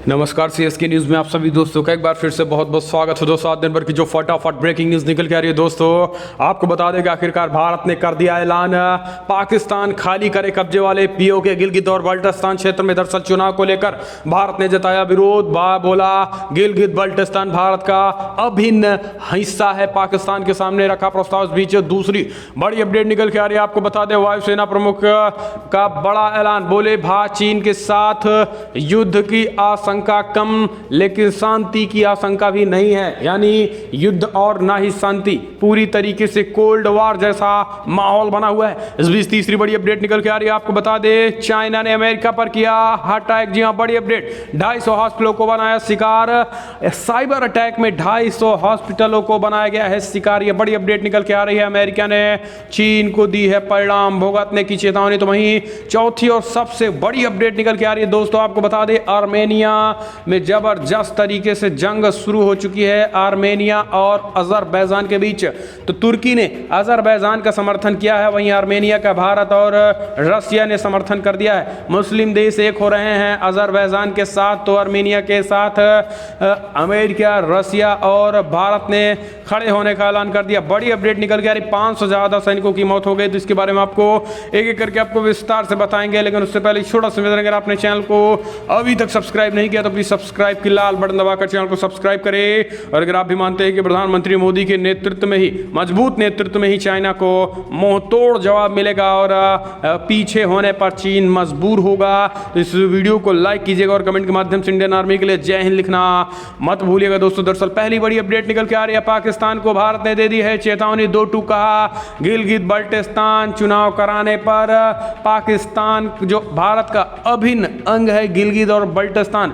नमस्कार CSK news में आप सभी दोस्तों का एक बार फिर से बहुत बहुत स्वागत है दोस्तों। आज दिन भर की जो फटाफट ब्रेकिंग न्यूज़ निकल के आ रही है दोस्तों, आपको बता दें कि आखिरकार भारत ने कर दिया ऐलान, पाकिस्तान खाली करे कब्जे वाले पीओके गिलगित और बल्टिस्तान क्षेत्र में। दरअसल चुनाव को लेकर भारत ने जताया विरोध, बोला गिलगित बल्टिस्तान भारत का अभिन्न हिस्सा है, पाकिस्तान के सामने रखा प्रस्ताव। इस बीच दूसरी बड़ी अपडेट निकल के आ रही है, आपको बता दें वायुसेना प्रमुख का बड़ा ऐलान, बोले चीन के साथ युद्ध की आशंका कम लेकिन शांति की आशंका भी नहीं है, यानी युद्ध और ना ही शांति, पूरी तरीके से कोल्ड वॉर जैसा माहौल बना हुआ है। इस बीच तीसरी बड़ी अपडेट निकल के आ रही है, आपको बता दें चाइना ने अमेरिका पर किया अटैक। जी हां, बड़ी अपडेट, 250 हॉस्पिटलों को बनाया शिकार, साइबर अटैक में 250 हॉस्पिटलों को बनाया गया है शिकार। यह बड़ी अपडेट निकल के आ रही है, अमेरिका ने चीन को दी है परिणाम भुगतने की चेतावनी। तो वहीं चौथी और सबसे बड़ी अपडेट निकल के आ रही है दोस्तों, आपको बता दें आर्मेनिया में जबरदस्त तरीके से जंग शुरू हो चुकी है, आर्मेनिया और अजरबैजान के बीच। तो तुर्की ने अजरबैजान का समर्थन किया है, वहीं आर्मेनिया का भारत और रसिया ने समर्थन कर दिया है। मुस्लिम देश एक हो रहे हैं अजरबैजान के साथ, तो आर्मेनिया के साथ अमेरिका, रसिया और भारत ने खड़े होने का ऐलान कर दिया। बड़ी अपडेट निकल के आ रही, 500 से ज्यादा सैनिकों की मौत हो गई। तो इसके बारे में आपको एक एक करके आपको विस्तार से बताएंगे, लेकिन उससे पहले छोटा सा निवेदन, अगर आपने चैनल को अभी तक सब्सक्राइब नहीं किया तो प्लीज सब्सक्राइब की लाल बटन दबाकर चैनल को सब्सक्राइब करें। और अगर आप भी मानते हैं कि प्रधानमंत्री मोदी के नेतृत्व में ही, मजबूत नेतृत्व में ही चाइना को मुंहतोड़ जवाब मिलेगा और पीछे होने पर चीन मजबूर होगा, तो इस वीडियो को लाइक कीजिएगा और कमेंट के माध्यम से इंडियन आर्मी के लिए जय हिंद लिखना मत भूलिएगा दोस्तों। दरअसल पहली बड़ी अपडेट निकल के आ रही है, पाकिस्तान को भारत ने दे दी है चेतावनी, 2 टूक कहा गिलगित बल्टिस्तान चुनाव कराने पर पाकिस्तान जो भारत का अभिन्न अंग है गिलगित और बल्टिस्तान,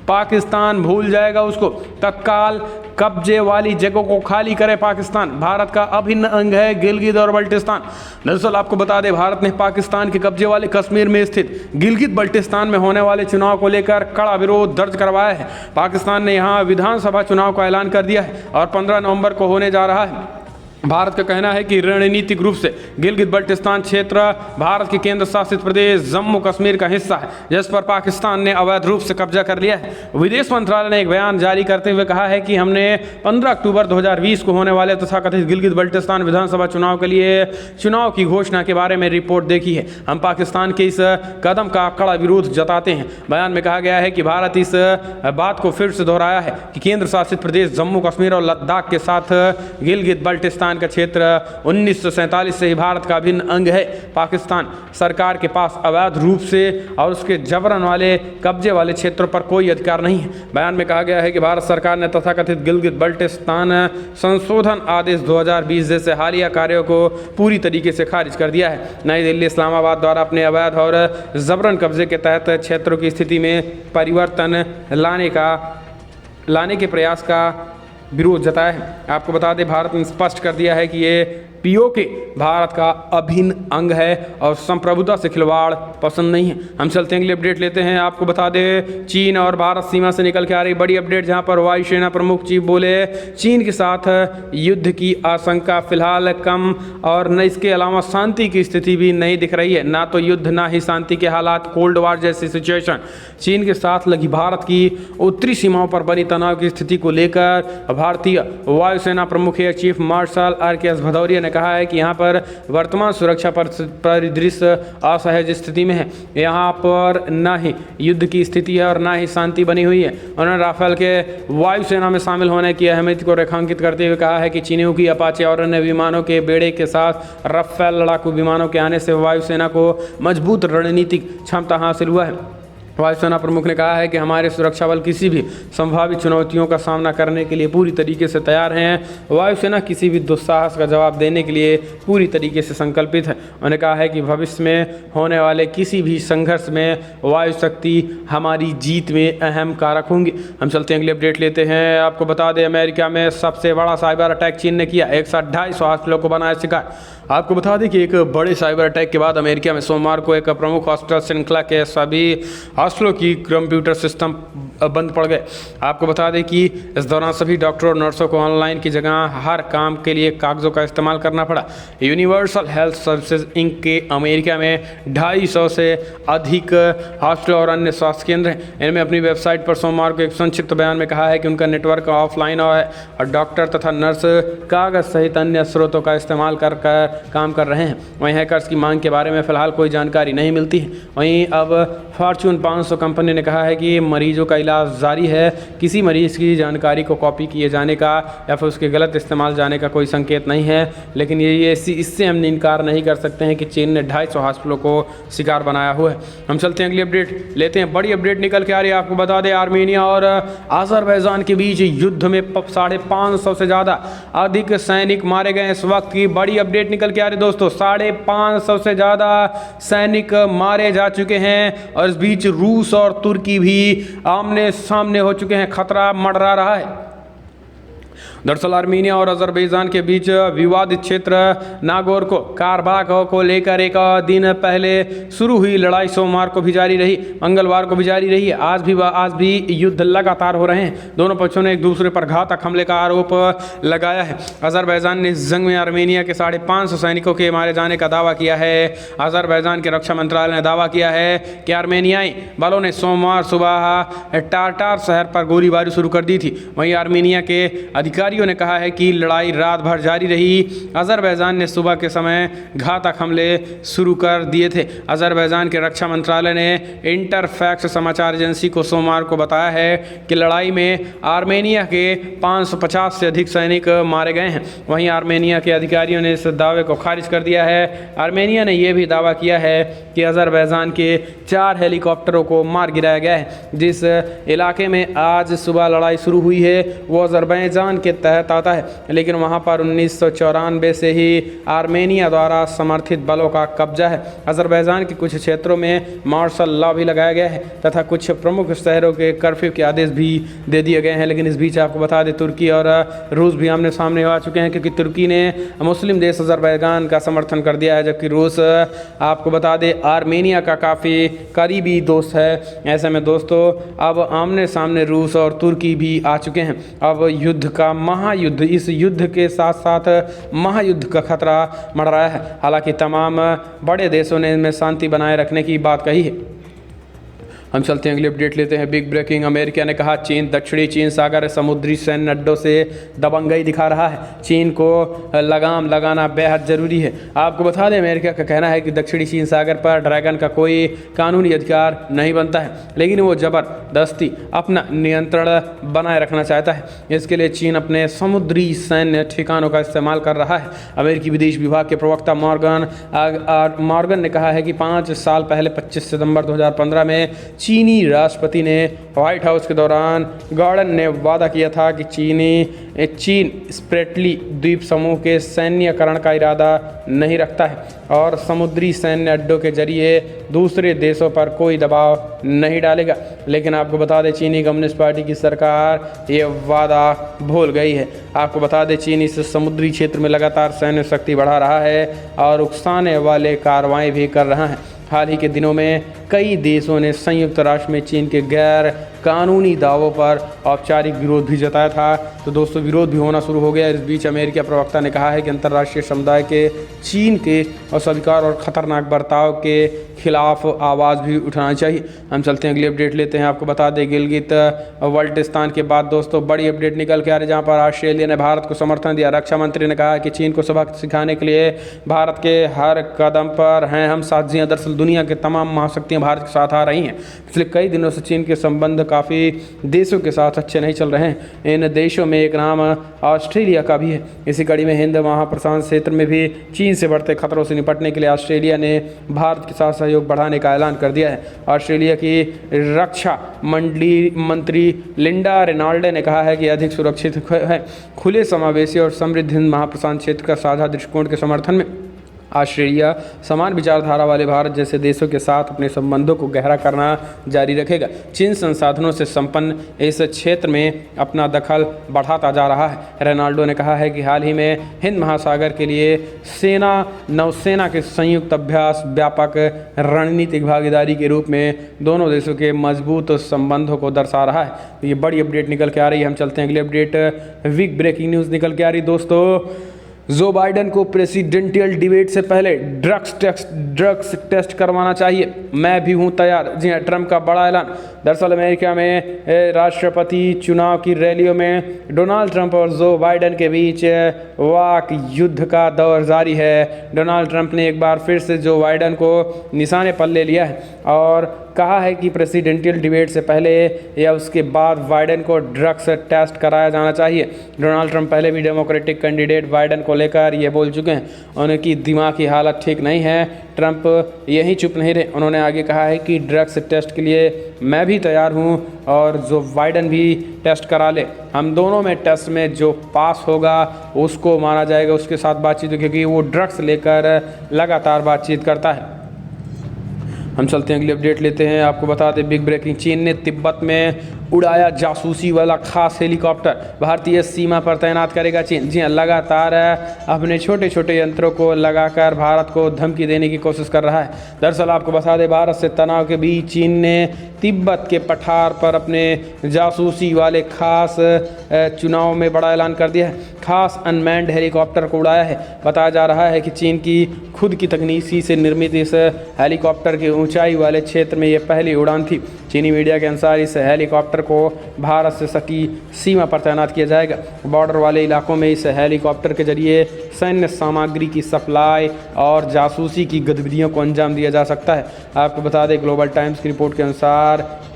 पाकिस्तान भूल जाएगा उसको। तत्काल कब्जे वाली जगहों को खाली करे पाकिस्तान, भारत का अभिन्न अंग है गिलगित और बल्टिस्तान। दरअसल आपको बता दें भारत ने पाकिस्तान के कब्जे वाले कश्मीर में स्थित गिलगित बल्टिस्तान में होने वाले चुनाव को लेकर कड़ा विरोध दर्ज करवाया है। पाकिस्तान ने यहां विधानसभा चुनाव का ऐलान कर दिया है और 15 नवंबर को होने जा रहा है। भारत का कहना है कि रणनीतिक रूप से गिलगित बल्टिस्तान क्षेत्र भारत के केंद्र शासित प्रदेश जम्मू कश्मीर का हिस्सा है, जिस पर पाकिस्तान ने अवैध रूप से कब्जा कर लिया है। विदेश मंत्रालय ने एक बयान जारी करते हुए कहा है कि हमने 15 अक्टूबर 2020 को होने वाले तथाकथित गिलगित बल्टिस्तान विधानसभा चुनाव के लिए चुनाव की घोषणा के बारे में रिपोर्ट देखी है। हम पाकिस्तान के इस कदम का कड़ा विरोध जताते हैं। बयान में कहा गया है कि भारत इस बात को फिर से दोहराया है कि केंद्र शासित प्रदेश जम्मू कश्मीर और लद्दाख के साथ गिलगित बल्टिस्तान का क्षेत्र 1947 से ही भारत का अभिन्न अंग है। पाकिस्तान सरकार के पास अवैध रूप से और उसके जबरन वाले कब्जे वाले क्षेत्रों पर कोई अधिकार नहीं है। बयान में कहा गया है कि भारत सरकार ने तथाकथित गिलगित बल्टिस्तान संशोधन आदेश 2020 जैसे हालिया कार्यों को पूरी तरीके से खारिज कर दिया है। नई दिल्ली इस्लामाबाद द्वारा अपने अवैध और जबरन कब्जे के तहत क्षेत्रों की स्थिति में परिवर्तन लाने के प्रयास का विरोध जताया है। आपको बता दें भारत ने स्पष्ट कर दिया है कि ये पीओके भारत का अभिन्न अंग है और संप्रभुता से खिलवाड़ पसंद नहीं है। हम चलते हैं अगली अपडेट लेते हैं, आपको बता दें चीन और भारत सीमा से निकल के आ रही बड़ी अपडेट, जहां पर वायुसेना प्रमुख चीफ बोले चीन के साथ युद्ध की आशंका फिलहाल कम और न इसके अलावा शांति की स्थिति भी नहीं दिख रही है, ना तो युद्ध ना ही शांति के हालात, कोल्ड वॉर जैसी सिचुएशन। चीन के साथ लगी भारत की उत्तरी सीमाओं पर बनी तनाव की स्थिति को लेकर भारतीय वायुसेना प्रमुख air chief marshal RKS Bhadauria ने कहा है कि यहाँ पर वर्तमान सुरक्षा परिदृश्य असहज स्थिति में है, यहाँ पर न ही युद्ध की स्थिति है और न ही शांति बनी हुई है। उन्होंने राफेल के वायुसेना में शामिल होने की अहमियत को रेखांकित करते हुए कहा है कि चीनियों की अपाचे और अन्य विमानों के बेड़े के साथ राफेल लड़ाकू विमानों के आने से वायुसेना को मजबूत रणनीतिक क्षमता हासिल हुआ है। वायुसेना प्रमुख ने कहा है कि हमारे सुरक्षा बल किसी भी संभावित चुनौतियों का सामना करने के लिए पूरी तरीके से तैयार हैं। वायुसेना किसी भी दुस्साहस का जवाब देने के लिए पूरी तरीके से संकल्पित है। उन्होंने कहा है कि भविष्य में होने वाले किसी भी संघर्ष में वायु शक्ति हमारी जीत में अहम कारक होंगी। हम चलते हैं अगली अपडेट लेते हैं, आपको बता दें अमेरिका में सबसे बड़ा साइबर अटैक चीन ने किया, एक साथ 250 हॉस्पिटलों को बनाया शिकार। आपको बता दें कि एक बड़े साइबर अटैक के बाद अमेरिका में सोमवार को एक प्रमुख हॉस्पिटल श्रृंखला के सभी हॉस्पिटलों की कंप्यूटर सिस्टम बंद पड़ गए। आपको बता दें कि इस दौरान सभी डॉक्टरों और नर्सों को ऑनलाइन की जगह हर काम के लिए कागजों का इस्तेमाल करना पड़ा। यूनिवर्सल हेल्थ सर्विसेज इंक के अमेरिका में 250 से अधिक हॉस्पिटल और अन्य स्वास्थ्य केंद्र हैं। इनमें अपनी वेबसाइट पर सोमवार को एक संक्षिप्त बयान में कहा है कि उनका नेटवर्क ऑफलाइन और डॉक्टर तथा नर्स कागज सहित अन्य स्रोतों का इस्तेमाल कर काम कर रहे हैं। वहीं हैकर्स की मांग के बारे में फिलहाल कोई जानकारी नहीं मिलती है। वहीं अब फॉर्च्यून 500 कंपनी ने कहा है कि मरीजों का इलाज जारी है। किसी मरीज की जानकारी को कॉपी किए जाने का या फिर उसके गलत इस्तेमाल जाने का कोई संकेत नहीं है, लेकिन ये इससे हम इनकार नहीं कर सकते हैं कि चीन ने 250 हॉस्पिटलों को शिकार बनाया हुआ है। हम चलते हैं अगली अपडेट लेते हैं। बड़ी अपडेट निकल के आ रही है। आपको बता दें आर्मेनिया और अजरबैजान के बीच युद्ध में 550 से ज़्यादा अधिक सैनिक मारे गए। इस वक्त की बड़ी अपडेट निकल के आ रही दोस्तों, 550 से ज़्यादा सैनिक मारे जा चुके हैं और इस बीच रूस और तुर्की भी आमने सामने हो चुके हैं। खतरा मंडरा रहा है। दरअसल आर्मीनिया और अजरबैजान के बीच विवादित क्षेत्र नागोर्नो काराबाख को लेकर एक दिन पहले शुरू हुई लड़ाई सोमवार को भी जारी रही, मंगलवार को भी जारी रही है। आज भी युद्ध लगातार हो रहे हैं। दोनों पक्षों ने एक दूसरे पर घातक हमले का आरोप लगाया है। अजरबैजान ने इस जंग में आर्मेनिया के 550 सैनिकों के मारे जाने का दावा किया है। अजरबैजान के रक्षा मंत्रालय ने दावा किया है कि आर्मेनियाई बलों ने सोमवार सुबह टारटार शहर पर गोलीबारी शुरू कर दी थी। वहीं आर्मेनिया के अधिकारियों ने कहा है कि लड़ाई रात भर जारी रही। अजरबैजान ने सुबह के समय घातक हमले शुरू कर दिए थे। अजरबैजान के रक्षा मंत्रालय ने इंटरफैक्स समाचार एजेंसी को सोमवार को बताया है कि लड़ाई में आर्मेनिया के 550 से अधिक सैनिक मारे गए हैं। वहीं आर्मेनिया के अधिकारियों ने इस दावे को खारिज कर दिया है। आर्मेनिया ने यह भी दावा किया है कि अजरबैजान के 4 हेलीकॉप्टरों को मार गिराया गया है। जिस इलाके में आज सुबह लड़ाई शुरू हुई है वो अजरबैजान के तहत आता है, लेकिन वहां पर 1994 से ही आर्मेनिया द्वारा समर्थित बलों का कब्जा है। अजरबैजान के कुछ क्षेत्रों में मार्शल लॉ भी लगाया गया है तथा कुछ प्रमुख शहरों के कर्फ्यू के आदेश भी दे दिए गए हैं। लेकिन इस बीच आपको बता दें तुर्की और रूस भी आमने सामने आ चुके हैं, क्योंकि तुर्की ने मुस्लिम देश अजरबैजान का समर्थन कर दिया है, जबकि रूस आपको बता दें आर्मेनिया का काफ़ी करीबी दोस्त है। ऐसे में दोस्तों अब आमने सामने रूस और तुर्की भी आ चुके हैं। अब युद्ध का महायुद्ध, इस युद्ध के साथ साथ महायुद्ध का खतरा मंडरा है। हालांकि तमाम बड़े देशों ने इनमें शांति बनाए रखने की बात कही है। हम चलते हैं अगली अपडेट लेते हैं। बिग ब्रेकिंग, अमेरिका ने कहा चीन दक्षिणी चीन सागर समुद्री सैन्य अड्डों से दबंगई दिखा रहा है। चीन को लगाम लगाना बेहद ज़रूरी है। आपको बता दें अमेरिका का कहना है कि दक्षिणी चीन सागर पर ड्रैगन का कोई कानूनी अधिकार नहीं बनता है, लेकिन वो ज़बरदस्ती अपना नियंत्रण बनाए रखना चाहता है। इसके लिए चीन अपने समुद्री सैन्य ठिकानों का इस्तेमाल कर रहा है। अमेरिकी विदेश विभाग के प्रवक्ता मॉर्गन ने कहा है कि 5 साल पहले 25 सितंबर 2015 में चीनी राष्ट्रपति ने व्हाइट हाउस के दौरान गॉर्डन ने वादा किया था कि चीन स्प्रेटली द्वीप समूह के सैन्यकरण का इरादा नहीं रखता है और समुद्री सैन्य अड्डों के जरिए दूसरे देशों पर कोई दबाव नहीं डालेगा। लेकिन आपको बता दें चीनी कम्युनिस्ट पार्टी की सरकार ये वादा भूल गई है। आपको बता दें चीन इस समुद्री क्षेत्र में लगातार सैन्य शक्ति बढ़ा रहा है और उकसाने वाले कार्रवाई भी कर रहा है। हाल ही के दिनों में कई देशों ने संयुक्त राष्ट्र में चीन के गैर कानूनी दावों पर औपचारिक विरोध भी जताया था। तो दोस्तों विरोध भी होना शुरू हो गया। इस बीच अमेरिका प्रवक्ता ने कहा है कि अंतर्राष्ट्रीय समुदाय के चीन के अस्वीकार और ख़तरनाक बर्ताव के खिलाफ आवाज़ भी उठाना चाहिए। हम चलते हैं अगली अपडेट लेते हैं। आपको बता दें गिलगित बल्टिस्तान के बाद दोस्तों बड़ी अपडेट निकल के आ रही, जहाँ पर ऑस्ट्रेलिया ने भारत को समर्थन दिया। रक्षा मंत्री ने कहा कि चीन को सबक सिखाने के लिए भारत के हर कदम पर हैं हम साथ। जी दरअसल दुनिया के तमाम महाशक्तियाँ भारत के साथ आ रही हैं। पिछले कई दिनों से चीन के संबंध काफ़ी देशों के साथ अच्छे नहीं चल रहे हैं। इन देशों में एक नाम ऑस्ट्रेलिया का भी है। इसी कड़ी में हिंद महाप्रशांत क्षेत्र में भी चीन से बढ़ते खतरों से निपटने के लिए ऑस्ट्रेलिया ने भारत के साथ सहयोग बढ़ाने का ऐलान कर दिया है। ऑस्ट्रेलिया की रक्षा मंत्री लिंडा रेनॉल्ड ने कहा है कि अधिक सुरक्षित है खुले समावेशी और समृद्ध हिंद महाप्रशांत क्षेत्र का साझा दृष्टिकोण के समर्थन में ऑस्ट्रेलिया समान विचारधारा वाले भारत जैसे देशों के साथ अपने संबंधों को गहरा करना जारी रखेगा। चीन संसाधनों से संपन्न इस क्षेत्र में अपना दखल बढ़ाता जा रहा है। रेनाल्डो ने कहा है कि हाल ही में हिंद महासागर के लिए सेना नौसेना के संयुक्त अभ्यास व्यापक रणनीतिक भागीदारी के रूप में दोनों देशों के मजबूत संबंधों को दर्शा रहा है। तो ये बड़ी अपडेट निकल के आ रही है। हम चलते हैं अगली अपडेट। वीक ब्रेकिंग न्यूज़ निकल के आ रही दोस्तों। जो बाइडन को प्रेसिडेंशियल डिबेट से पहले ड्रग्स टेस्ट करवाना चाहिए, मैं भी हूं तैयार। जी हां, ट्रंप का बड़ा ऐलान। दरअसल अमेरिका में राष्ट्रपति चुनाव की रैलियों में डोनाल्ड ट्रंप और जो बाइडन के बीच वाक युद्ध का दौर जारी है। डोनाल्ड ट्रंप ने एक बार फिर से जो बाइडन को निशाने पर ले लिया है और कहा है कि प्रेसिडेंशियल डिबेट से पहले या उसके बाद बाइडन को ड्रग्स टेस्ट कराया जाना चाहिए। डोनाल्ड ट्रंप पहले भी डेमोक्रेटिक कैंडिडेट बाइडन को लेकर ये बोल चुके हैं, उनकी दिमाग की हालत ठीक नहीं है। ट्रंप यही चुप नहीं रहे, उन्होंने आगे कहा है कि ड्रग्स टेस्ट के लिए मैं भी तैयार हूं और जो बाइडन भी टेस्ट करा ले, हम दोनों में टेस्ट में जो पास होगा उसको माना जाएगा, उसके साथ बातचीत, क्योंकि वो ड्रग्स लेकर लगातार बातचीत करता है। हम चलते हैं अगली अपडेट लेते हैं। आपको बता दें बिग ब्रेकिंग, चीन ने तिब्बत में उड़ाया जासूसी वाला खास हेलीकॉप्टर, भारतीय सीमा पर तैनात करेगा चीन। जी हाँ, लगातार अपने छोटे छोटे यंत्रों को लगाकर भारत को धमकी देने की कोशिश कर रहा है। दरअसल आपको बता दें, भारत से तनाव के बीच चीन ने तिब्बत के पठार पर अपने जासूसी वाले खास चुनाव में बड़ा ऐलान कर दिया है। खास अनमैन्ड हेलीकॉप्टर को उड़ाया है। बताया जा रहा है कि चीन की खुद की तकनीकी से निर्मित इस हेलीकॉप्टर की ऊंचाई वाले क्षेत्र में यह पहली उड़ान थी। चीनी मीडिया के अनुसार इस हेलीकॉप्टर को भारत से सटी सीमा पर तैनात किया जाएगा। बॉर्डर वाले इलाकों में इस हेलीकॉप्टर के जरिए सैन्य सामग्री की सप्लाई और जासूसी की गतिविधियों को अंजाम दिया जा सकता है। आपको बता दें, ग्लोबल टाइम्स की रिपोर्ट के अनुसार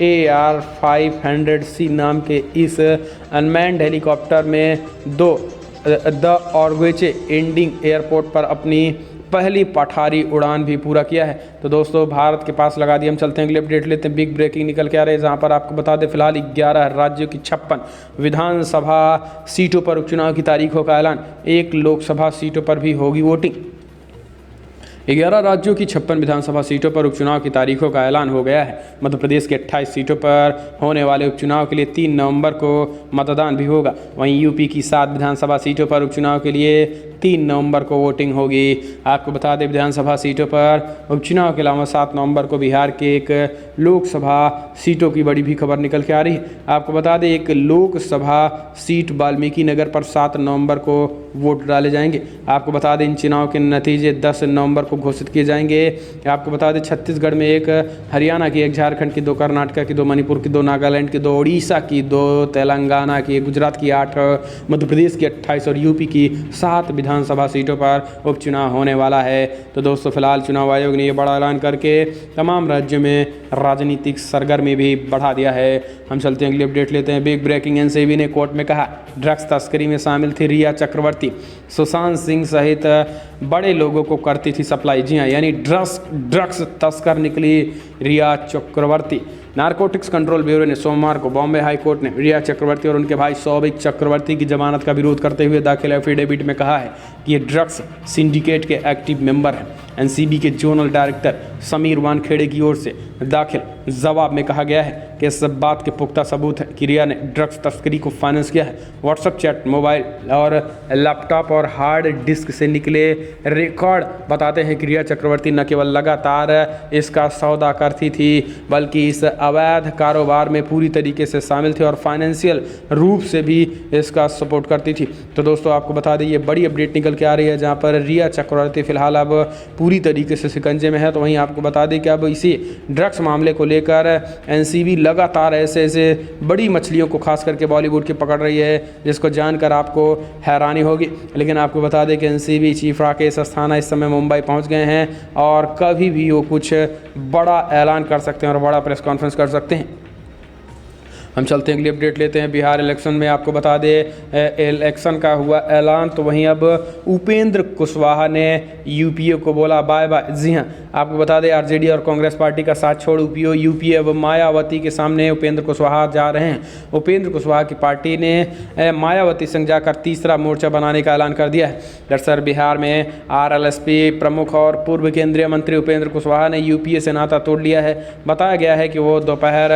AR-500C नाम के इस अनमैन्ड हेलीकॉप्टर में द ऑर्गेचे एंडिंग एयरपोर्ट पर अपनी पहली पठारी उड़ान भी पूरा किया है। तो दोस्तों, भारत के पास लगा दी। हम चलते हैं अगले अपडेट लेते हैं। बिग ब्रेकिंग निकल के आ रहे हैं, जहां पर आपको बता दें फिलहाल 11 राज्यों की 56 विधानसभा सीटों पर उपचुनाव की तारीखों का ऐलान। 1 लोकसभा सीटों पर भी होगी वोटिंग। 11 राज्यों की 56 विधानसभा सीटों पर उपचुनाव की तारीखों का ऐलान हो गया है। मध्य प्रदेश के 28 सीटों पर होने वाले उपचुनाव के लिए 3 नवंबर को मतदान भी होगा। वहीं यूपी की 7 विधानसभा सीटों पर उपचुनाव के लिए 3 नवंबर को वोटिंग होगी। आपको बता दें, विधानसभा सीटों पर उपचुनाव के अलावा 7 नवंबर को बिहार के एक लोकसभा सीटों की बड़ी भी खबर निकल के आ रही है। आपको बता दें, एक लोकसभा सीट वाल्मीकि नगर पर 7 नवंबर को वोट डाले जाएंगे। आपको बता दें, इन चुनाव के नतीजे 10 नवंबर को घोषित किए जाएंगे। आपको बता दें, छत्तीसगढ़ में 1, हरियाणा की 1, झारखंड की 2, कर्नाटक की 2, मणिपुर की 2, नागालैंड की 2, उड़ीसा की 2, तेलंगाना की 1, गुजरात की 8, मध्य प्रदेश की 28 और यूपी की 7 विधानसभा सीटों पर उपचुनाव होने वाला है। तो दोस्तों, फिलहाल चुनाव आयोग ने ये बड़ा ऐलान करके तमाम राज्यों में राजनीतिक सरगर्मी भी बढ़ा दिया है। हम चलते हैं अगली अपडेट लेते हैं। बिग ब्रेकिंग, एनसीबी ने कोर्ट में कहा ड्रग्स तस्करी में शामिल थी रिया चक्रवर्ती, सुशांत सिंह सहित बड़े लोगों को करती थी सप्लाई। जी हाँ, यानी ड्रग्स तस्कर निकली रिया चक्रवर्ती। नारकोटिक्स कंट्रोल ब्यूरो ने सोमवार को बॉम्बे हाई कोर्ट ने रिया चक्रवर्ती और उनके भाई सौभिक चक्रवर्ती की जमानत का विरोध करते हुए दाखिल एफिडेविट में कहा है कि ये ड्रग्स सिंडिकेट के एक्टिव मेंबर हैं। एनसीबी के जोनल डायरेक्टर समीर वानखेड़े की ओर से दाखिल जवाब में कहा गया है कि इस बात के पुख्ता सबूत है कि रिया ने ड्रग्स तस्करी को फाइनेंस किया है। व्हाट्सएप चैट, मोबाइल और लैपटॉप और हार्ड डिस्क से निकले रिकॉर्ड बताते हैं कि रिया चक्रवर्ती न केवल लगातार इसका सौदा करती थी, बल्कि इस अवैध कारोबार में पूरी तरीके से शामिल थी और फाइनेंशियल रूप से भी इसका सपोर्ट करती थी। तो दोस्तों, आपको बता दें, ये बड़ी अपडेट निकल के आ रही है, जहाँ पर रिया चक्रवर्ती फिलहाल अब पूरी तरीके से शिकंजे में है। तो वहीं आपको बता दें कि अब इसी ड्रग्स मामले को लेकर एनसीबी लगातार ऐसे बड़ी मछलियों को खास करके बॉलीवुड की पकड़ रही है, जिसको जानकर आपको हैरानी होगी। लेकिन आपको बता दें कि एनसीबी चीफ राकेश अस्थाना इस समय मुंबई पहुंच गए हैं और कभी भी वो कुछ बड़ा ऐलान कर सकते हैं और बड़ा प्रेस कॉन्फ्रेंस कर सकते हैं। हम चलते हैं अगली अपडेट लेते हैं। बिहार इलेक्शन में आपको बता दें, इलेक्शन का हुआ ऐलान, तो वहीं अब उपेंद्र कुशवाहा ने यूपीए को बोला बाय बाय। जी हाँ, आपको बता दें आरजेडी और कांग्रेस पार्टी का साथ छोड़ यूपीए अब मायावती के सामने उपेंद्र कुशवाहा जा रहे हैं। उपेंद्र कुशवाहा की पार्टी ने मायावती संग जाकर तीसरा मोर्चा बनाने का ऐलान कर दिया है। दरअसल बिहार में आरएलएसपी प्रमुख और पूर्व केंद्रीय मंत्री उपेंद्र कुशवाहा ने यूपीए से नाता तोड़ लिया है। बताया गया है कि वो दोपहर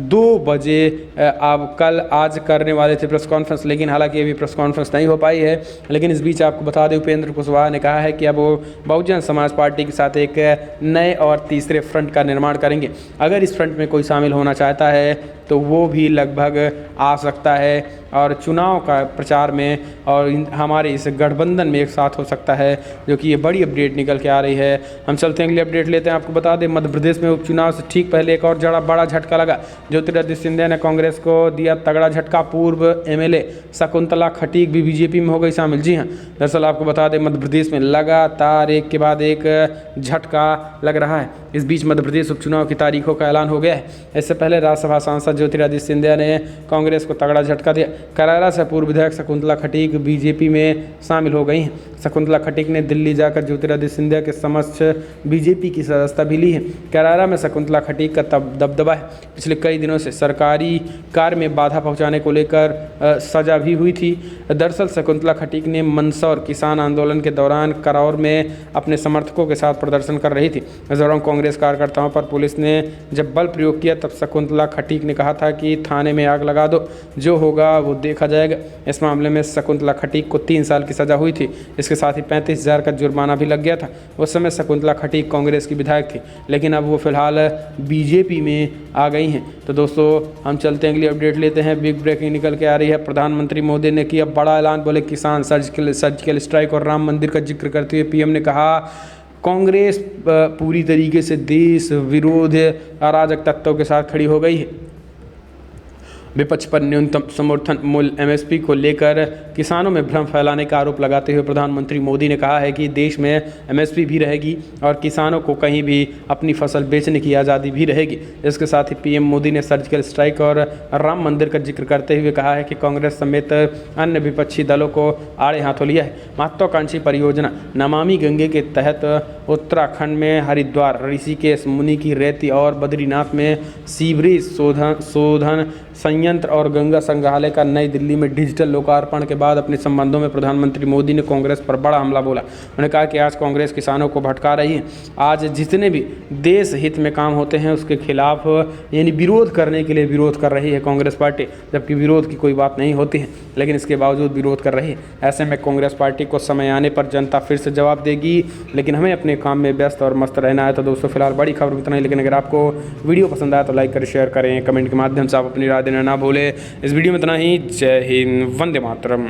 2 बजे अब आज करने वाले थे प्रेस कॉन्फ्रेंस, लेकिन हालांकि अभी प्रेस कॉन्फ्रेंस नहीं हो पाई है। लेकिन इस बीच आपको बता दें उपेंद्र कुशवाहा ने कहा है कि अब वो बहुजन समाज पार्टी के साथ एक नए और तीसरे फ्रंट का निर्माण करेंगे। अगर इस फ्रंट में कोई शामिल होना चाहता है तो वो भी लगभग आ सकता है और चुनाव का प्रचार में और हमारे इस गठबंधन में एक साथ हो सकता है, जो कि ये बड़ी अपडेट निकल के आ रही है। हम चलते हैं अगली अपडेट लेते हैं। आपको बता दें मध्य प्रदेश में उपचुनाव से ठीक पहले एक और बड़ा झटका लगा। ज्योतिरादित्य सिंधिया ने कांग्रेस को दिया तगड़ा झटका। पूर्व एमएलए शकुंतला खटीक भी बीजेपी में हो गई शामिल। जी हाँ, दरअसल आपको बता दें मध्य प्रदेश में लगातार एक के बाद एक झटका लग रहा है। इस बीच मध्य प्रदेश उपचुनाव की तारीखों का ऐलान हो गया है। इससे पहले राज्यसभा सांसद ज्योतिरादित्य सिंधिया ने कांग्रेस को तगड़ा झटका दिया। करारा से पूर्व विधायक शकुंतला खटीक बीजेपी में शामिल हो गई हैं। शकुंतला खटीक ने दिल्ली जाकर ज्योतिरादित्य सिंधिया के समक्ष बीजेपी की सदस्यता भी ली है। करारा में शकुंतला खटीक का दबदबा है। पिछले कई दिनों से सरकारी कार्य में बाधा पहुंचाने को लेकर सजा भी हुई थी। दरअसल शकुंतला खटीक ने मंदसौर किसान आंदोलन के दौरान करौर में अपने समर्थकों के साथ प्रदर्शन कर रही थी। इस दौरान कांग्रेस कार्यकर्ताओं पर पुलिस ने जब बल प्रयोग किया तब शकुंतला खटीक ने कहा था कि थाने में आग लगा दो, जो होगा वो देखा जाएगा। इस मामले में शकुंतला खटीक को 3 साल की सजा हुई थी। इसके साथ ही 35,000 का जुर्माना भी लग गया था। उस समय शकुंतला खटीक कांग्रेस की विधायक थी, लेकिन अब वो फिलहाल बीजेपी में आ गई हैं। तो दोस्तों हम चलते हैं अगली अपडेट लेते हैं। बिग ब्रेकिंग निकल के आ रही है। प्रधानमंत्री मोदी ने किया बड़ा ऐलान, बोले किसान सर्जिकल स्ट्राइक और राम मंदिर का जिक्र करते हुए पीएम ने कहा कांग्रेस पूरी तरीके से देश विरोध अराजक तत्वों के साथ खड़ी हो गई है। विपक्ष पर न्यूनतम समर्थन मूल्य एमएसपी को लेकर किसानों में भ्रम फैलाने का आरोप लगाते हुए प्रधानमंत्री मोदी ने कहा है कि देश में एमएसपी भी रहेगी और किसानों को कहीं भी अपनी फसल बेचने की आज़ादी भी रहेगी। इसके साथ ही पीएम मोदी ने सर्जिकल स्ट्राइक और राम मंदिर का जिक्र करते हुए कहा है कि कांग्रेस समेत अन्य विपक्षी दलों को आड़े हाथों लिया है। महत्वाकांक्षी परियोजना नमामि गंगे के तहत उत्तराखंड में हरिद्वार, ऋषिकेश, मुनि की रेती और बद्रीनाथ में सीवरेज शोधन संयंत्र और गंगा संग्रहालय का नई दिल्ली में डिजिटल लोकार्पण के बाद अपने संबंधों में प्रधानमंत्री मोदी ने कांग्रेस पर बड़ा हमला बोला। उन्होंने कहा कि आज कांग्रेस किसानों को भटका रही है। आज जितने भी देश हित में काम होते हैं उसके खिलाफ यानी विरोध करने के लिए विरोध कर रही है कांग्रेस पार्टी, जबकि विरोध की कोई बात नहीं होती है, लेकिन इसके बावजूद विरोध कर रही है। ऐसे में कांग्रेस पार्टी को समय आने पर जनता फिर से जवाब देगी, लेकिन हमें अपने काम में व्यस्त और मस्त रहना है। तो दोस्तों फिलहाल बड़ी खबर इतना ही, लेकिन अगर आपको वीडियो पसंद आया तो लाइक करें, शेयर करें, कमेंट के माध्यम से आप अपनी राय देना ना भूलें। इस वीडियो में इतना ही। जय हिंद, वंदे मातरम।